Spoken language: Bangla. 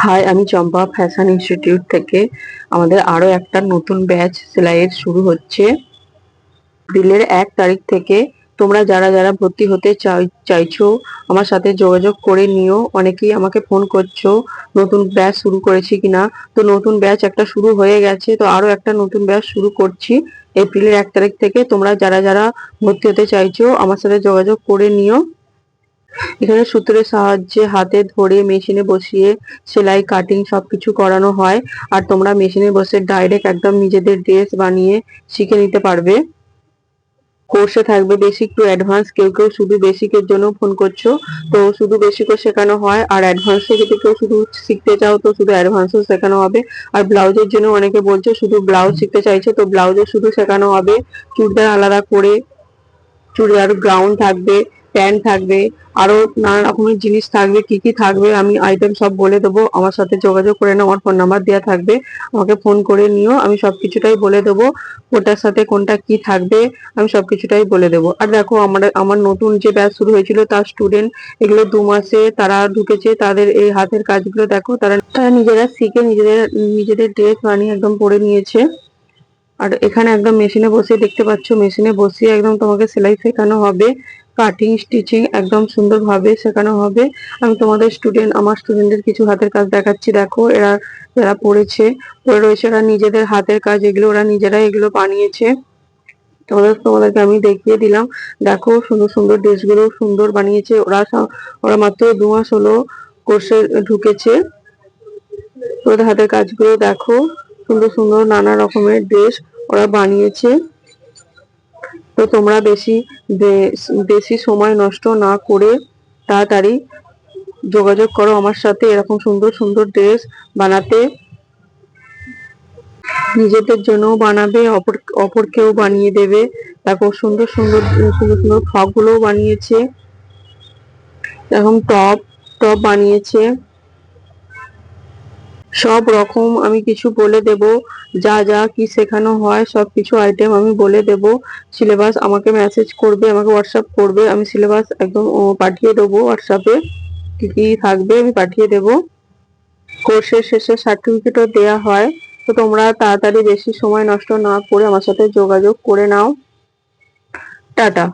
হাই, আমি চম্পা ফ্যাশন ইনস্টিটিউট থেকে। আমাদের আরো একটা নতুন ব্যাচ সেলাইয়ের শুরু হচ্ছে এপ্রিলের 1 তারিখ থেকে। তোমরা যারা যারা ভর্তি হতে চাইছো আমার সাথে যোগাযোগ করে নিও। অনেকেই আমাকে ফোন করছো নতুন ব্যাচ শুরু করেছি কিনা। তো নতুন ব্যাচ একটা শুরু হয়ে গেছে, তো আরো একটা নতুন ব্যাচ শুরু করছি এপ্রিলের 1 তারিখ থেকে। তোমরা যারা যারা ভর্তি হতে চাইছো আমার সাথে যোগাযোগ করে নিও। এখানে সুতোর সাহায্যে হাতে ধরে মেশিনে বসিয়ে সেলাই কাটিং সবকিছু করানো হয়। আর তোমরা মেশিনে বসে ডাইরেক্ট একদম নিজেদের ড্রেস বানিয়ে শিখে নিতে পারবে। কোর্সে থাকবে বেসিক টু অ্যাডভান্স। কেউ কেউ শুধু বেসিকের জন্য ফোন করছো, তো শুধু বেসিকও শেখানো হয়। আর অ্যাডভান্সে যদি কেউ শুধু শিখতে চাও তো শুধু অ্যাডভান্সও শেখানো হবে। আর ব্লাউজের জন্য অনেকে বলছো শুধু ব্লাউজ শিখতে চাইছে, তো ব্লাউজও শুধু শেখানো হবে। চুড়িদার আলাদা করে, চুড়িদার গ্রাউন্ড থাকবে, প্যান্ট থাকবে, আরো নানা রকমের জিনিস থাকবে। কি কি থাকবে আমি আইটেম সব বলে দেবো। আমার সাথে যোগাযোগ করে নাও, আমার ফোন নাম্বার দেওয়া থাকবে, আমাকে ফোন করে নিও। আমি সবকিছুটাই বলে দেবো, কোনটার সাথে কোনটা কি থাকবে আমি সবকিছুটাই বলে দেবো। আর দেখো আমার নতুন যে ব্যাচ শুরু হয়েছিল তার স্টুডেন্ট এগুলো 2 মাসে তারা ঢুকেছে। তাদের এই হাতের কাজগুলো দেখো, তারা তারা নিজেরা শিখে নিজেদের নিজেদের ড্রেস বানিয়ে একদম পরে নিয়েছে। আর এখানে একদম মেশিনে বসে দেখতে পাচ্ছ, মেশিনে বসিয়ে একদম তোমাকে সেলাই শেখানো হবে। কাটিং স্টিচিং একদম সুন্দরভাবে শেখানো হবে। আমি তোমাদের আমার স্টুডেন্টদের কিছু হাতের কাজ দেখাচ্ছি। দেখো এরা যারা পড়ে রয়েছে ওরা নিজেদের হাতের কাজ এগুলো ওরা নিজেরাই এগুলো বানিয়েছে। তোমাদেরকে আমি দেখিয়ে দিলাম। দেখো সুন্দর সুন্দর ড্রেসগুলো সুন্দর বানিয়েছে ওরা। ওরা মাত্র 2 মাস হলো কোর্সে ঢুকেছে। ওদের হাতের কাজগুলো দেখো, সুন্দর সুন্দর নানা রকমের ড্রেস ওরা বানিয়েছে। তো তোমরা বেশি সময় নষ্ট না করে তাড়াতাড়ি যোগাযোগ করো আমার সাথে এরকম সুন্দর সুন্দর ড্রেস বানাতে। নিজেদের জন্যও বানাবে, অপরকেও বানিয়ে দেবে। দেখো সুন্দর সুন্দর সুন্দর সুন্দর ফ্রক গুলোও বানিয়েছে, এরকম টপ টপ বানিয়েছে। সব রকম আমি কিছু বলে দেব, যা যা কি শেখানো হয় সবকিছু আইটেম আমি বলে দেব। সিলেবাস আমাকে মেসেজ করবে, আমাকে হোয়াটসঅ্যাপ করবে, আমি সিলেবাস একদম পাঠিয়ে দেবো হোয়াটসঅ্যাপে। কি কি থাকবে আমি পাঠিয়ে দেব। কোর্সের শেষে সার্টিফিকেটও দেওয়া হয়। তো তোমরা তাড়াতাড়ি বেশি সময় নষ্ট না করে আমার সাথে যোগাযোগ করে নাও। টাটা।